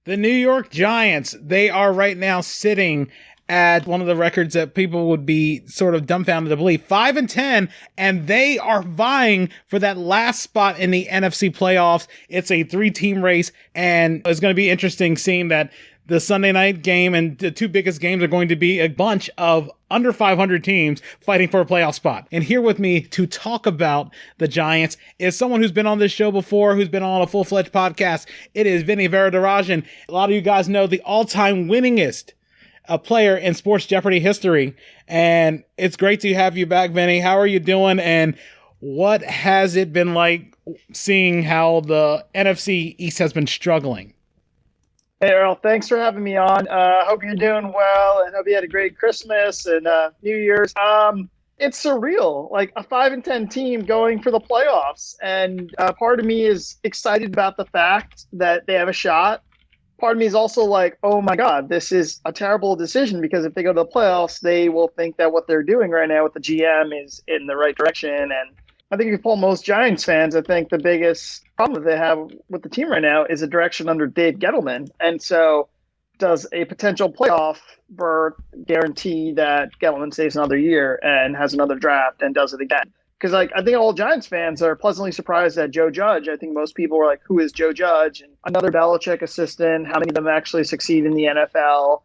The New York Giants, they are right now sitting at one of the records that people would be sort of dumbfounded to believe, 5-10, and they are vying for that last spot in the NFC playoffs. It's a 3-team race, and it's going to be interesting seeing that the Sunday night game and the two biggest games are going to be a bunch of under 500 teams fighting for a playoff spot. And here with me to talk about the Giants is someone who's been on this show before, who's been on a full-fledged podcast. It is Vinny Varadarajan. A lot of you guys know the all-time winningest player in Sports Jeopardy history. And it's great to have you back, Vinny. How are you doing? And what has it been like seeing how the NFC East has been struggling? Hey, Earl, thanks for having me on. Hope you're doing well, and hope you had a great Christmas and New Year's. It's surreal, like a 5-10 team going for the playoffs. And part of me is excited about the fact that they have a shot. Part of me is also like, oh my God, this is a terrible decision, because if they go to the playoffs, they will think that what they're doing right now with the GM is in the right direction. And I think if you poll most Giants fans, I think the biggest problem that they have with the team right now is a direction under Dave Gettleman. And so does a potential playoff berth guarantee that Gettleman stays another year and has another draft and does it again? Because I think all Giants fans are pleasantly surprised at Joe Judge. I think most people were like, who is Joe Judge? And another Belichick assistant, how many of them actually succeed in the NFL?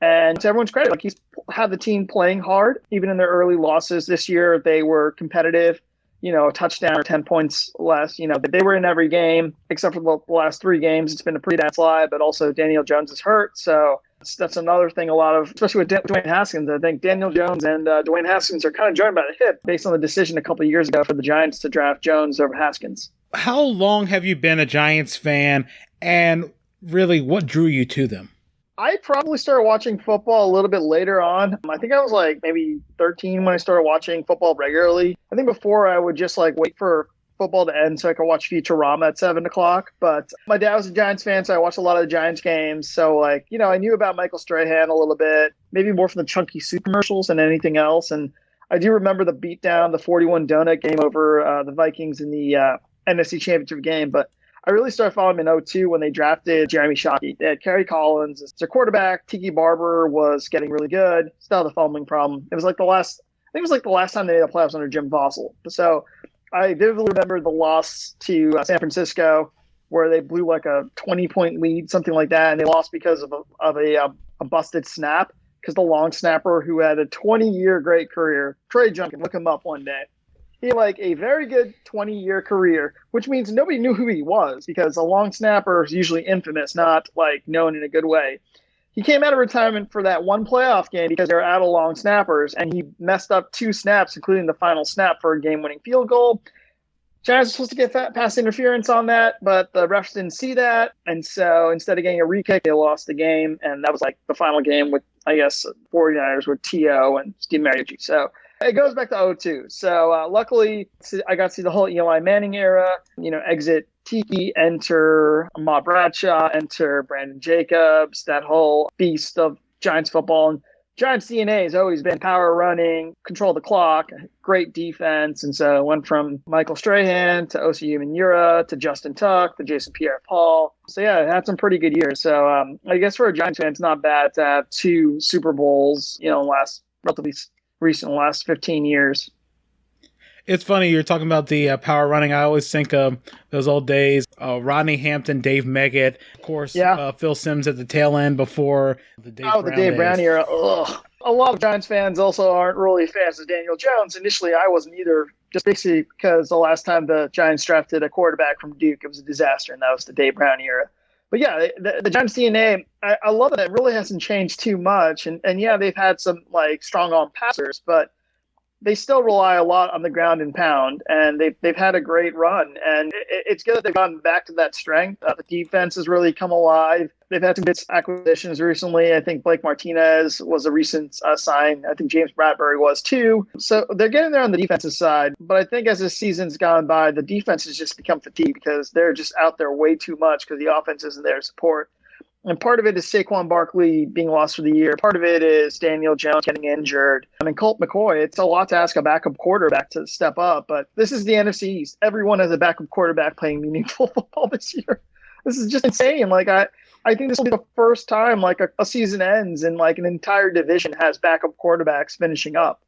And to everyone's credit, like, he's had the team playing hard. Even in their early losses this year, they were competitive. A touchdown or 10 points less. They were in every game except for the last 3 games. It's been a pretty bad slide, but also Daniel Jones is hurt. So that's another thing especially with Dwayne Haskins. I think Daniel Jones and Dwayne Haskins are kind of joined by the hip based on the decision a couple of years ago for the Giants to draft Jones over Haskins. How long have you been a Giants fan, and really what drew you to them? I probably started watching football a little bit later on. I think I was like maybe 13 when I started watching football regularly. I think before I would just like wait for football to end so I could watch Futurama at 7 o'clock. But my dad was a Giants fan, so I watched a lot of the Giants games. So I knew about Michael Strahan a little bit, maybe more from the Chunky Soup commercials than anything else. And I do remember the beatdown, the 41 donut game over the Vikings in the NFC Championship game. But I really started following them in 2002 when they drafted Jeremy Shockey. They had Kerry Collins as their quarterback. Tiki Barber was getting really good. Still had the fumbling problem. It was like the last time they made the playoffs under Jim Vossel. So I vividly remember the loss to San Francisco, where they blew like a 20-point lead, something like that, and they lost because of a busted snap. Because the long snapper who had a 20-year great career, Trey Junkin, look him up one day. He had like a very good 20-year career, which means nobody knew who he was, because a long snapper is usually infamous, not like known in a good way. He came out of retirement for that one playoff game because they were out of long snappers, and he messed up 2 snaps, including the final snap for a game-winning field goal. Giants were supposed to get pass interference on that, but the refs didn't see that, and so instead of getting a re-kick, they lost the game, and that was like the final game with, I guess, 49ers with T.O. and Steve Mariucci. So it goes back to 2002. So luckily, I got to see the whole Eli Manning era, exit Tiki, enter Ahmad Bradshaw, enter Brandon Jacobs, that whole beast of Giants football. And Giants DNA has always been power running, control the clock, great defense. And so it went from Michael Strahan to Osi Umenyiora to Justin Tuck to Jason Pierre-Paul. So yeah, it had some pretty good years. So I guess for a Giants fan, it's not bad to have 2 Super Bowls, last 15 years. It's funny, you're talking about the power running. I always think of those old days, Rodney Hampton, Dave Meggett, of course, Phil Simms at the tail end before the Dave Brown the Dave Brown era. Ugh. A lot of Giants fans also aren't really fans of Daniel Jones. Initially, I wasn't either, just basically because the last time the Giants drafted a quarterback from Duke, it was a disaster, and that was the Dave Brown era. But yeah, the Giants DNA, I love that it really hasn't changed too much. And yeah, they've had some like strong arm passers, but they still rely a lot on the ground and pound, and they've had a great run. And it's good that they've gotten back to that strength. The defense has really come alive. They've had some good acquisitions recently. I think Blake Martinez was a recent sign. I think James Bradbury was too. So they're getting there on the defensive side. But I think as the season's gone by, the defense has just become fatigued because they're just out there way too much because the offense isn't there to support. And part of it is Saquon Barkley being lost for the year. Part of it is Daniel Jones getting injured. I mean, Colt McCoy, it's a lot to ask a backup quarterback to step up, but this is the NFC East. Everyone has a backup quarterback playing meaningful football this year. this is just insane. Like I think this will be the first time like a season ends and like an entire division has backup quarterbacks finishing up.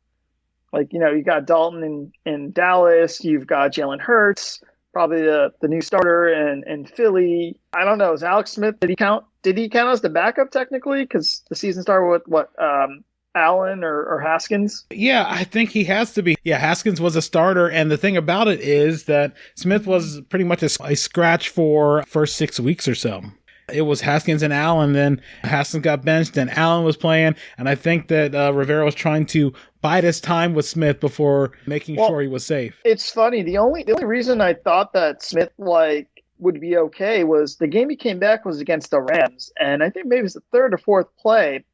Like, you got Dalton in Dallas, you've got Jalen Hurts, probably the new starter in Philly. I don't know. Is Alex Smith, did he count as the backup technically? Because the season started with what, Allen or Haskins? Yeah, I think he has to be. Yeah, Haskins was a starter, and the thing about it is that Smith was pretty much a scratch for first 6 weeks or so. It was Haskins and Allen, then Haskins got benched, and Allen was playing, and I think that Rivera was trying to bide his time with Smith before making sure he was safe. It's funny. The only reason I thought that Smith would be okay was the game he came back was against the Rams, and I think maybe it was the third or fourth play.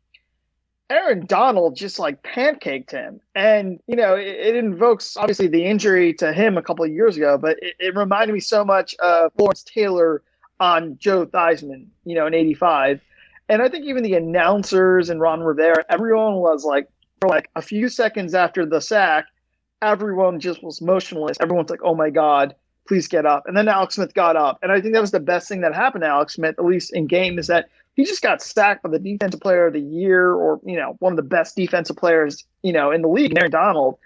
Aaron Donald just pancaked him. And, it invokes obviously the injury to him a couple of years ago, but it reminded me so much of Lawrence Taylor on Joe Theismann, in 85. And I think even the announcers and Ron Rivera, everyone was for a few seconds after the sack, everyone just was motionless. Everyone's like, oh my God, please get up. And then Alex Smith got up. And I think that was the best thing that happened to Alex Smith, at least in game, is that he just got sacked by the defensive player of the year or, one of the best defensive players, in the league, Aaron Donald.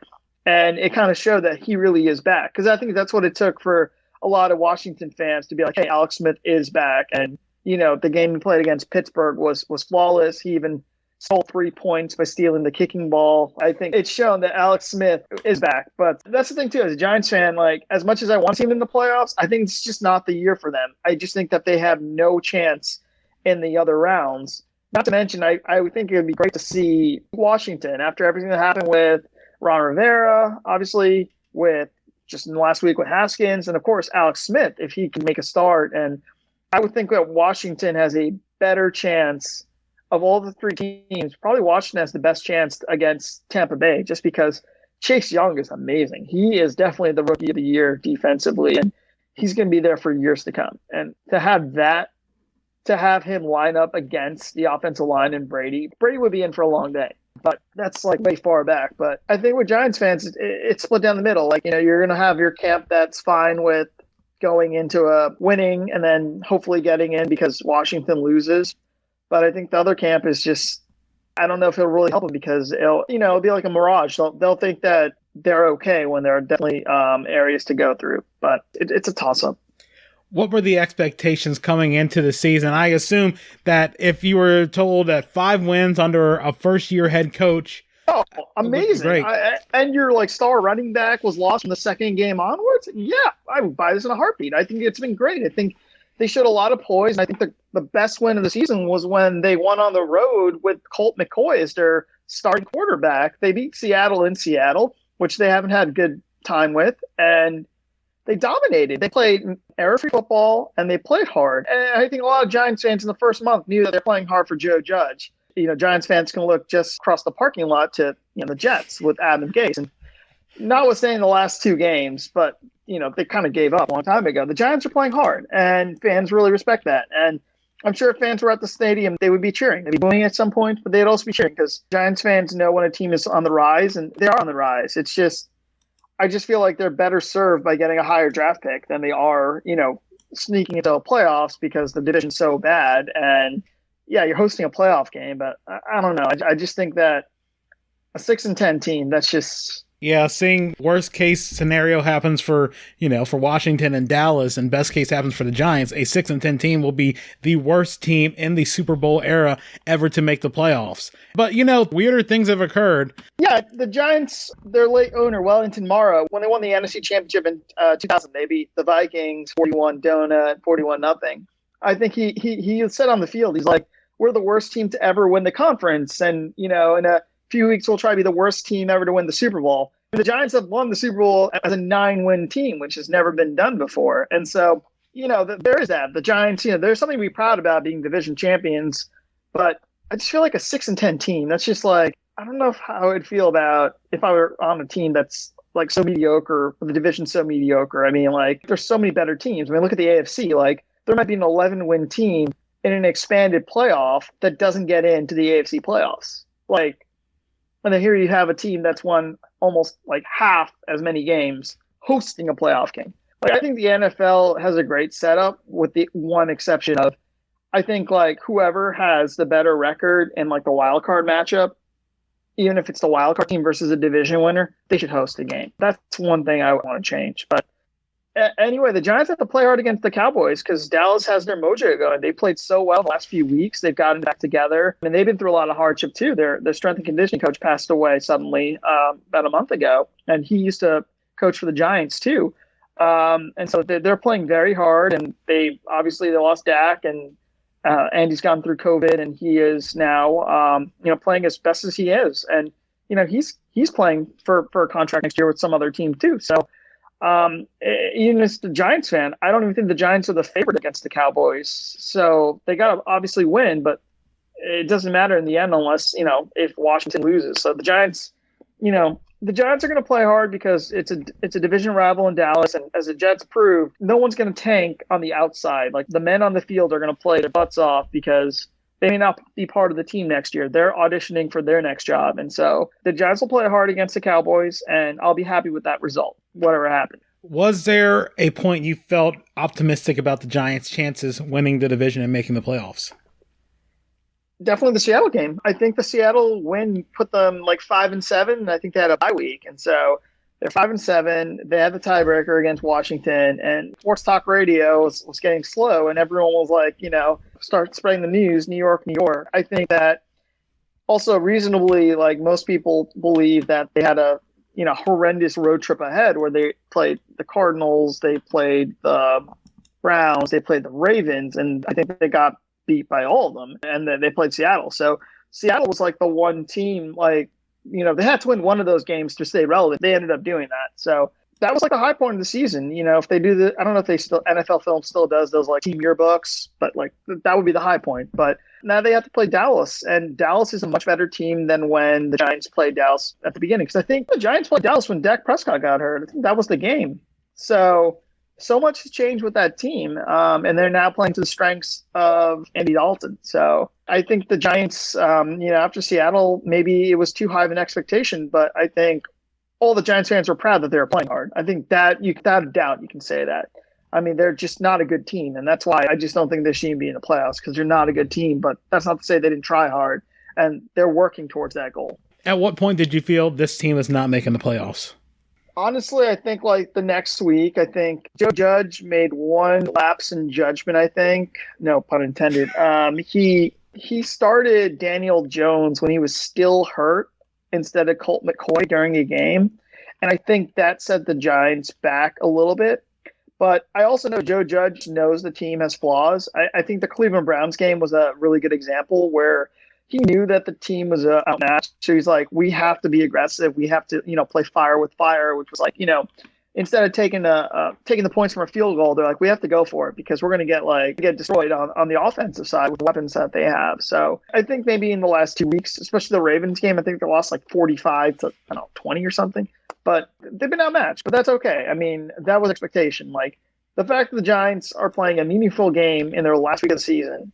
And it kind of showed that he really is back. Because I think that's what it took for a lot of Washington fans to be like, hey, Alex Smith is back. And, the game he played against Pittsburgh was flawless. He even stole 3 points by stealing the kicking ball. I think it's shown that Alex Smith is back. But that's the thing, too. As a Giants fan, as much as I want to see him in the playoffs, I think it's just not the year for them. I just think that they have no chance in the other rounds. Not to mention, I would think it would be great to see Washington, after everything that happened with Ron Rivera, obviously, with just in the last week with Haskins, and of course, Alex Smith, if he can make a start. And I would think that Washington has a better chance of all the three teams. Probably Washington has the best chance against Tampa Bay, just because Chase Young is amazing. He is definitely the rookie of the year defensively, and he's going to be there for years to come. And to have him line up against the offensive line and Brady would be in for a long day. But that's way far back. But I think with Giants fans, it's split down the middle. You're going to have your camp that's fine with going into a winning and then hopefully getting in because Washington loses. But I think the other camp is just, I don't know if it'll really help them because it'll be like a mirage. They'll think that they're okay when there are definitely areas to go through. But it's a toss-up. What were the expectations coming into the season? I assume that if you were told that 5 wins under a first-year head coach, amazing! Great. And your star running back was lost from the second game onwards. Yeah, I would buy this in a heartbeat. I think it's been great. I think they showed a lot of poise. And I think the best win of the season was when they won on the road with Colt McCoy as their starting quarterback. They beat Seattle in Seattle, which they haven't had a good time with, and they dominated. They played error-free football, and they played hard. And I think a lot of Giants fans in the first month knew that they're playing hard for Joe Judge. Giants fans can look just across the parking lot to the Jets with Adam Gase. And notwithstanding the last 2 games, but they kind of gave up a long time ago. The Giants are playing hard, and fans really respect that. And I'm sure if fans were at the stadium, they would be cheering. They'd be booing at some point, but they'd also be cheering because Giants fans know when a team is on the rise, and they are on the rise. It's just, I just feel like they're better served by getting a higher draft pick than they are, sneaking into playoffs because the division's so bad. And yeah, you're hosting a playoff game, but I don't know. I just think that a 6-10 team, that's just, Yeah, seeing worst case scenario happens for Washington and Dallas, and best case happens for the Giants, a 6-10 team will be the worst team in the Super Bowl era ever to make the playoffs. But, weirder things have occurred. Yeah, the Giants, their late owner, Wellington Mara, when they won the NFC Championship in 2000, they beat the Vikings 41-0, 41-0. I think he said on the field, he's like, we're the worst team to ever win the conference, and, in a few weeks we'll try to be the worst team ever to win the Super Bowl. And the Giants have won the Super Bowl as a 9-win team, which has never been done before. And so, there is that. The Giants, there's something to be proud about being division champions, but I just feel like a 6-10 team. That's just I don't know how I'd feel about if I were on a team that's so mediocre, the division's so mediocre. I mean, there's so many better teams. I mean, look at the AFC. There might be an 11-win team in an expanded playoff that doesn't get into the AFC playoffs. And then here you have a team that's won almost half as many games hosting a playoff game. Like, I think the NFL has a great setup with the one exception of I think like whoever has the better record in like the wild card matchup, even if it's the wild card team versus a division winner, they should host the game. That's one thing I want to change. But anyway, the Giants have to play hard against the Cowboys because Dallas has their mojo going. They played so well the last few weeks. They've gotten back together. And they've been through a lot of hardship too. Their strength and conditioning coach passed away suddenly about a month ago. And he used to coach for the Giants too. And so they're playing very hard. And they lost Dak, and Andy's gone through COVID, and he is now playing as best as he is. And he's playing for a contract next year with some other team too. So even as the Giants fan, I don't even think the Giants are the favorite against the Cowboys. So they got to obviously win, but it doesn't matter in the end unless, if Washington loses. So the Giants, the Giants are going to play hard because it's a division rival in Dallas. And as the Jets proved, no one's going to tank on the outside. Like, the men on the field are going to play their butts off because they may not be part of the team next year. They're auditioning for their next job. And so the Giants will play hard against the Cowboys, and I'll be happy with that result, whatever happens. Was there a point you felt optimistic about the Giants' chances winning the division and making the playoffs? Definitely the Seattle game. I think the Seattle win put them like 5-7, and I think they had a bye week. And so they're 5-7. They had the tiebreaker against Washington, and sports talk radio was getting slow, and everyone was like, start spreading the news, New York, New York. I think that also reasonably, like, most people believe that they had a horrendous road trip ahead where they played the Cardinals, they played the Browns, they played the Ravens, and I think they got beat by all of them, and then they played Seattle. So Seattle was like the one team, like, they had to win one of those games to stay relevant. They ended up doing that. So that was like the high point of the season. If they do I don't know if NFL Film still does those like team yearbooks, but like that would be the high point. But now they have to play Dallas, and Dallas is a much better team than when the Giants played Dallas at the beginning. Because I think the Giants played Dallas when Dak Prescott got hurt. I think that was the game. So much has changed with that team, and they're now playing to the strengths of Andy Dalton. So I think the Giants, after Seattle, maybe it was too high of an expectation, but I think all the Giants fans were proud that they were playing hard. I think that without a doubt, you can say that. I mean, they're just not a good team, and that's why I just don't think they shouldn't be in the playoffs, because they're not a good team. But that's not to say they didn't try hard, and they're working towards that goal. At what point did you feel this team is not making the playoffs? Honestly, I think like the next week, I think Joe Judge made one lapse in judgment, I think. No pun intended. He started Daniel Jones when he was still hurt instead of Colt McCoy during a game. And I think that set the Giants back a little bit. But I also know Joe Judge knows the team has flaws. I think the Cleveland Browns game was a really good example where he knew that the team was outmatched. So he's like, we have to be aggressive. We have to, play fire with fire, which was like, instead of taking the points from a field goal, they're like, we have to go for it because we're going to get destroyed on the offensive side with the weapons that they have. So I think maybe in the last 2 weeks, especially the Ravens game, I think they lost like 45 to 20 or something. But they've been outmatched, but that's okay. I mean, that was expectation. Like, the fact that the Giants are playing a meaningful game in their last week of the season,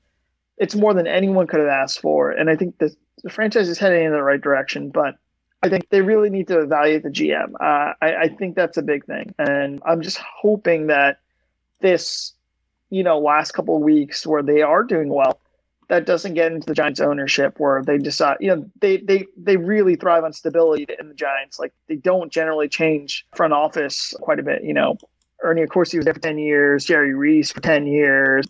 it's more than anyone could have asked for. And I think the franchise is heading in the right direction, but I think they really need to evaluate the GM. I think that's a big thing. And I'm just hoping that this, last couple of weeks where they are doing well, that doesn't get into the Giants ownership where they decide, they really thrive on stability in the Giants. Like, they don't generally change front office quite a bit. Ernie, of course, he was there for 10 years, Jerry Reese for 10 years.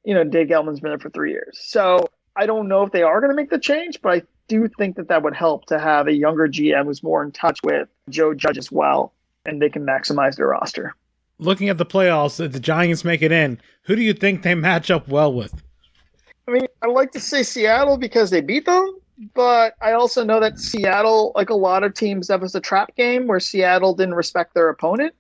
Dave Gettleman's been there for 3 years. So I don't know if they are going to make the change, but I do think that would help to have a younger GM who's more in touch with Joe Judge as well, and they can maximize their roster. Looking at the playoffs, if the Giants make it in, who do you think they match up well with? I mean, I like to say Seattle because they beat them, but I also know that Seattle, like a lot of teams, that was a trap game where Seattle didn't respect their opponent.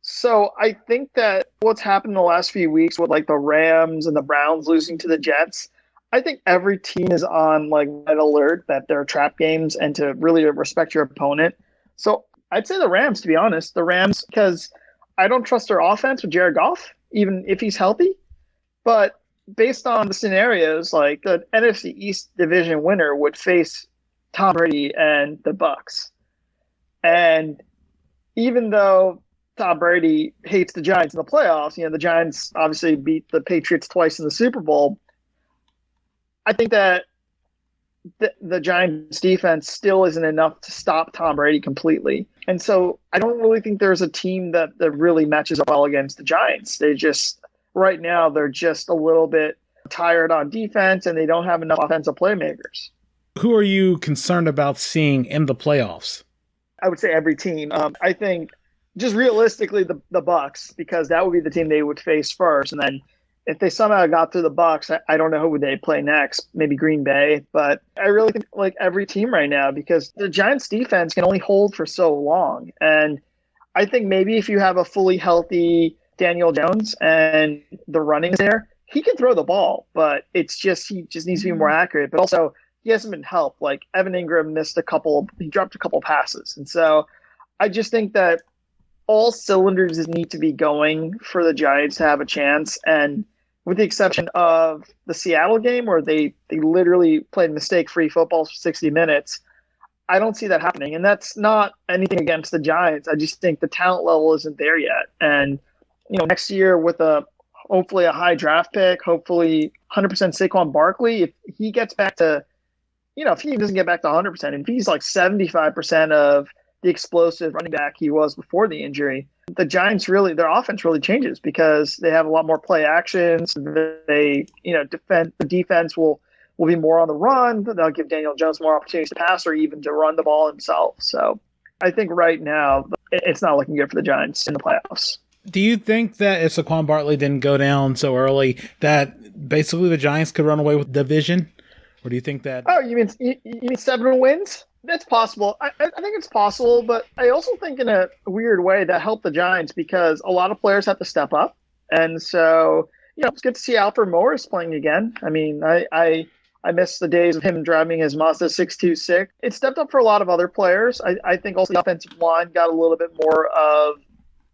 So I think that what's happened in the last few weeks with like the Rams and the Browns losing to the Jets, I think every team is on like red alert that they're trap games and to really respect your opponent. So I'd say the Rams, to be honest, because I don't trust their offense with Jared Goff, even if he's healthy. But based on the scenarios, like the NFC East division winner would face Tom Brady and the Bucks. And even though Tom Brady hates the Giants in the playoffs. The Giants obviously beat the Patriots twice in the Super Bowl. I think that the Giants defense still isn't enough to stop Tom Brady completely. And so I don't really think there's a team that really matches up well against the Giants. Right now, they're just a little bit tired on defense and they don't have enough offensive playmakers. Who are you concerned about seeing in the playoffs? I would say every team. I think just realistically the Bucks, because that would be the team they would face first. And then if they somehow got through the Bucks, I don't know who would they play next. Maybe Green Bay, but I really think like every team right now, because the Giants defense can only hold for so long. And I think maybe if you have a fully healthy Daniel Jones and the running is there, he can throw the ball, but he just needs to be more accurate. But also he hasn't been helped. Like Evan Ingram he dropped a couple passes. And so I just think that all cylinders need to be going for the Giants to have a chance. And with the exception of the Seattle game where they literally played mistake-free football for 60 minutes, I don't see that happening. And that's not anything against the Giants. I just think the talent level isn't there yet. And, next year with hopefully a high draft pick, hopefully 100% Saquon Barkley, if he gets back to, if he doesn't get back to 100%, if he's like 75% of the explosive running back he was before the injury, the Giants their offense really changes because they have a lot more play actions. They, the defense will be more on the run. They'll give Daniel Jones more opportunities to pass or even to run the ball himself. So I think right now it's not looking good for the Giants in the playoffs. Do you think that if Saquon Barkley didn't go down so early that basically the Giants could run away with the division? Or do you think that... Oh, you mean 7 wins? That's possible. I think it's possible, but I also think in a weird way that helped the Giants because a lot of players have to step up. And so, it's good to see Alfred Morris playing again. I mean, I miss the days of him driving his Mazda 626. It stepped up for a lot of other players. I think also the offensive line got a little bit more of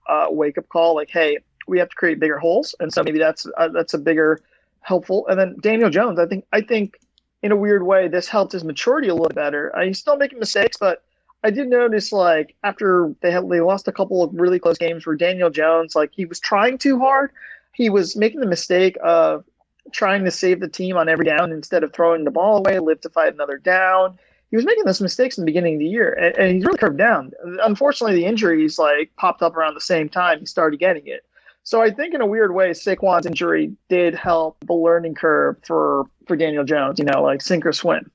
a wake-up call, like, hey, we have to create bigger holes. And so maybe that's a bigger helpful. And then Daniel Jones, I think in a weird way, this helped his maturity a little better. He's still making mistakes, but I did notice, like, after they lost a couple of really close games where Daniel Jones, like, he was trying too hard. He was making the mistake of trying to save the team on every down instead of throwing the ball away, live to fight another down. He was making those mistakes in the beginning of the year, and he's really curved down. Unfortunately, the injuries, like, popped up around the same time he started getting it. So I think in a weird way, Saquon's injury did help the learning curve for Daniel Jones, like sink or swim.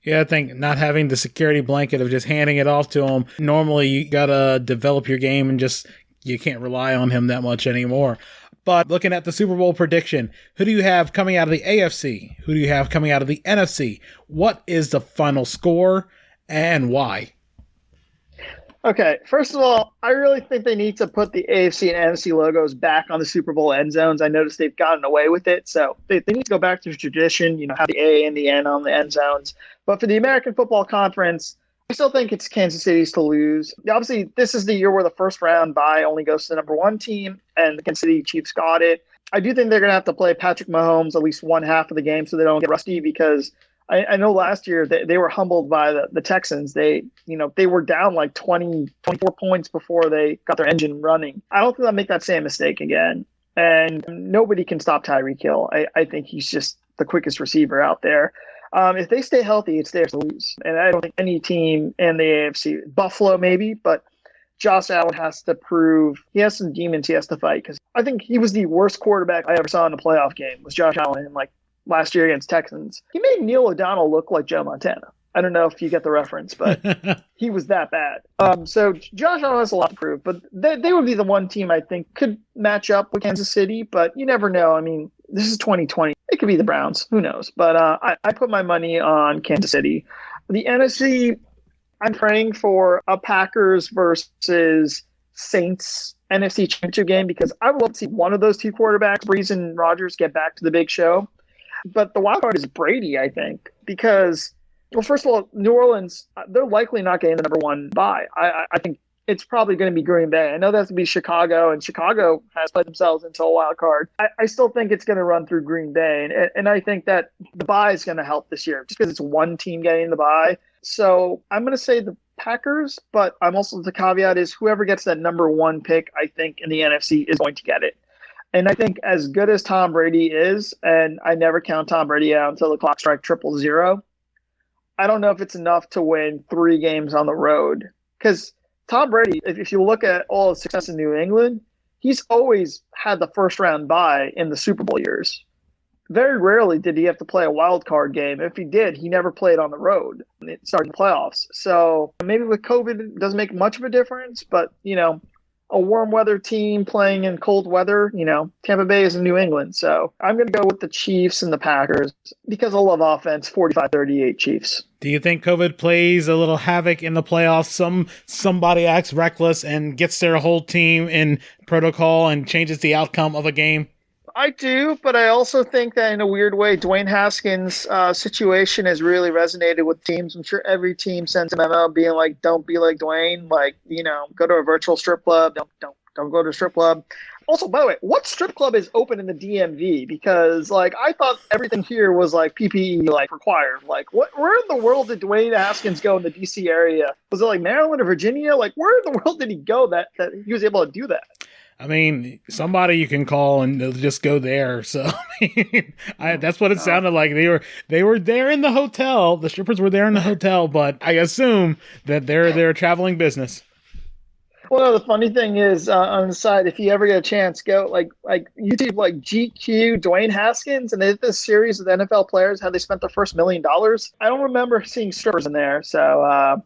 Yeah, I think not having the security blanket of just handing it off to him. Normally, you got to develop your game and you can't rely on him that much anymore. But looking at the Super Bowl prediction, who do you have coming out of the AFC? Who do you have coming out of the NFC? What is the final score and why? Okay, first of all, I really think they need to put the AFC and NFC logos back on the Super Bowl end zones. I noticed they've gotten away with it, so they need to go back to tradition, have the A and the N on the end zones. But for the American Football Conference, I still think it's Kansas City's to lose. Obviously, this is the year where the first round bye only goes to the number 1 team, and the Kansas City Chiefs got it. I do think they're going to have to play Patrick Mahomes at least one half of the game so they don't get rusty because I know last year they were humbled by the Texans. They were down like 20, 24 points before they got their engine running. I don't think they'll make that same mistake again. And nobody can stop Tyreek Hill. I think he's just the quickest receiver out there. If they stay healthy, it's theirs to lose. And I don't think any team in the AFC, Buffalo maybe, but Josh Allen has to prove he has some demons he has to fight because I think he was the worst quarterback I ever saw in a playoff game was Josh Allen in last year against Texans. He made Neil O'Donnell look like Joe Montana. I don't know if you get the reference, but he was that bad. So Josh Allen has a lot to prove, but they would be the one team I think could match up with Kansas City, but you never know. I mean, this is 2020. It could be the Browns. Who knows? But I put my money on Kansas City. The NFC, I'm praying for a Packers versus Saints NFC Championship game because I would love to see one of those two quarterbacks, Breeze and Rodgers, get back to the big show. But the wild card is Brady, I think, because, well, first of all, New Orleans, they're likely not getting the number 1 bye. I think it's probably going to be Green Bay. I know that's going to be Chicago, and Chicago has played themselves into a wild card. I still think it's going to run through Green Bay, and I think that the bye is going to help this year just because it's one team getting the bye. So I'm going to say the Packers, but I'm also, the caveat is whoever gets that number one pick, I think, in the NFC is going to get it. And I think as good as Tom Brady is, and I never count Tom Brady out until the clock strikes 000, I don't know if it's enough to win 3 games on the road. Because Tom Brady, if you look at all his success in New England, he's always had the first round bye in the Super Bowl years. Very rarely did he have to play a wild card game. If he did, he never played on the road starting the playoffs. So maybe with COVID, it doesn't make much of a difference, but, a warm weather team playing in cold weather, Tampa Bay is in New England. So I'm going to go with the Chiefs and the Packers because I love offense, 45-38 Chiefs. Do you think COVID plays a little havoc in the playoffs? Somebody acts reckless and gets their whole team in protocol and changes the outcome of a game? I do, but I also think that in a weird way, Dwayne Haskins' situation has really resonated with teams. I'm sure every team sends a memo being like, "Don't be like Dwayne. Like, go to a virtual strip club. Don't go to a strip club." Also, by the way, what strip club is open in the DMV? Because I thought everything here was PPE required. Where in the world did Dwayne Haskins go in the DC area? Was it Maryland or Virginia? Where in the world did he go that he was able to do that? I mean, somebody you can call and they'll just go there. So that's what it sounded like. They were there in the hotel. The strippers were there in the hotel, but I assume that they're a traveling business. Well, the funny thing is, on the side, if you ever get a chance, go YouTube GQ Dwayne Haskins, and they did this series of NFL players how they spent their first $1 million. I don't remember seeing strippers in there, so.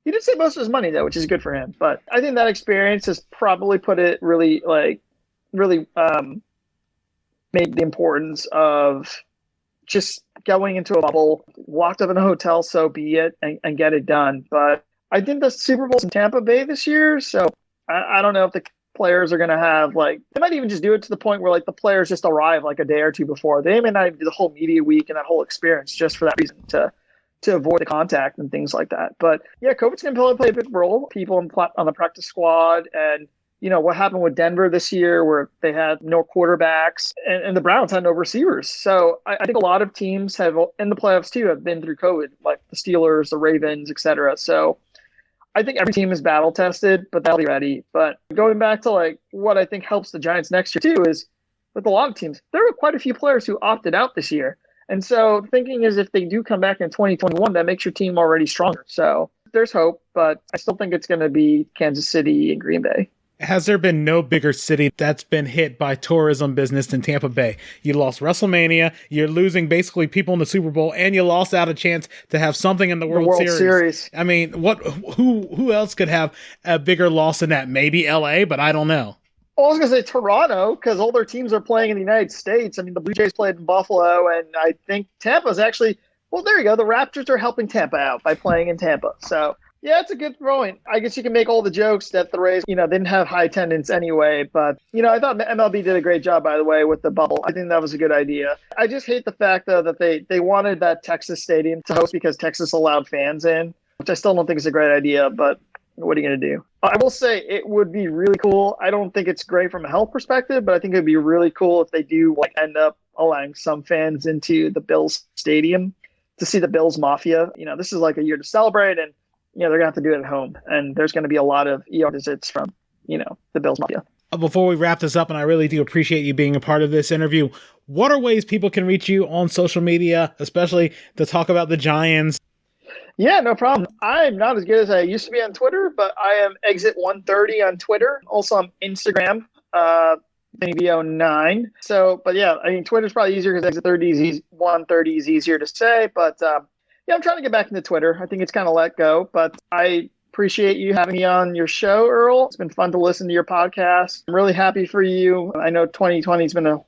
He did save most of his money, though, which is good for him. But I think that experience has probably put it really made the importance of just going into a bubble, locked up in a hotel, so be it, and get it done. But I think the Super Bowl's in Tampa Bay this year, so I don't know if the players are going to have, they might even just do it to the point where, the players just arrive, a day or two before. They may not even do the whole media week and that whole experience just for that reason, to avoid the contact and things like that. But yeah, COVID's going to play a big role. People on the practice squad, and what happened with Denver this year where they had no quarterbacks and the Browns had no receivers. So I think a lot of teams have in the playoffs too have been through COVID, like the Steelers, the Ravens, etc. So I think every team is battle tested, but they'll be ready. But going back to what I think helps the Giants next year too is with a lot of teams, there were quite a few players who opted out this year. And so thinking is if they do come back in 2021, that makes your team already stronger. So there's hope, but I still think it's going to be Kansas City and Green Bay. Has there been no bigger city that's been hit by tourism business than Tampa Bay? You lost WrestleMania, you're losing basically people in the Super Bowl, and you lost out a chance to have something in the World Series. I mean, who else could have a bigger loss than that? Maybe LA, but I don't know. Well, I was going to say Toronto because all their teams are playing in the United States. I mean, the Blue Jays played in Buffalo, and I think Tampa's actually – well, there you go. The Raptors are helping Tampa out by playing in Tampa. So, yeah, it's a good point. I guess you can make all the jokes that the Rays, didn't have high attendance anyway. But, I thought MLB did a great job, by the way, with the bubble. I think that was a good idea. I just hate the fact, though, that they wanted that Texas stadium to host because Texas allowed fans in, which I still don't think is a great idea, but – what are you going to do? I will say it would be really cool. I don't think it's great from a health perspective, but I think it would be really cool if they do end up allowing some fans into the Bills stadium to see the Bills Mafia. This is a year to celebrate, and they're going to have to do it at home. And there's going to be a lot of ER visits from, the Bills Mafia. Before we wrap this up, and I really do appreciate you being a part of this interview, what are ways people can reach you on social media, especially to talk about the Giants? Yeah, no problem. I'm not as good as I used to be on Twitter, but I am Exit130 on Twitter. Also on Instagram, VO9. So, but yeah, I mean, Twitter's probably easier because Exit130 is easier to say. But yeah, I'm trying to get back into Twitter. I think it's kind of let go. But I appreciate you having me on your show, Earl. It's been fun to listen to your podcast. I'm really happy for you. I know 2020 has been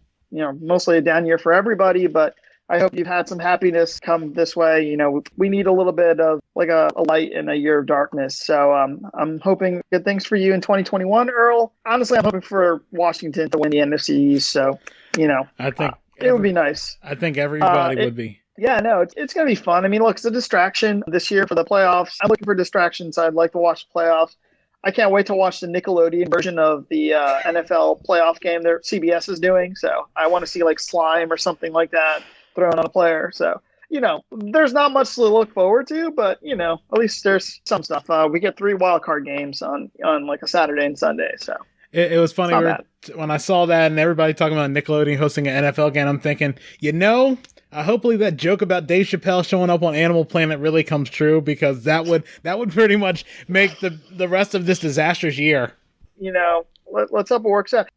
mostly a down year for everybody, but I hope you've had some happiness come this way. We need a little bit of a light in a year of darkness. So I'm hoping good things for you in 2021, Earl. Honestly, I'm hoping for Washington to win the NFC East. So, I think it would be nice. I think everybody would be. Yeah, no, it's going to be fun. I mean, look, it's a distraction this year for the playoffs. I'm looking for distractions. I'd like to watch the playoffs. I can't wait to watch the Nickelodeon version of the NFL playoff game that CBS is doing. So I want to see Slime or something like that thrown on a player. So there's not much to look forward to, but at least there's some stuff. We get 3 wild card games on like a Saturday and Sunday, so it was funny when I saw that and everybody talking about Nickelodeon hosting an NFL game. I'm thinking, hopefully that joke about Dave Chappelle showing up on Animal Planet really comes true, because that would pretty much make the rest of this disastrous year. Let's hope it works out.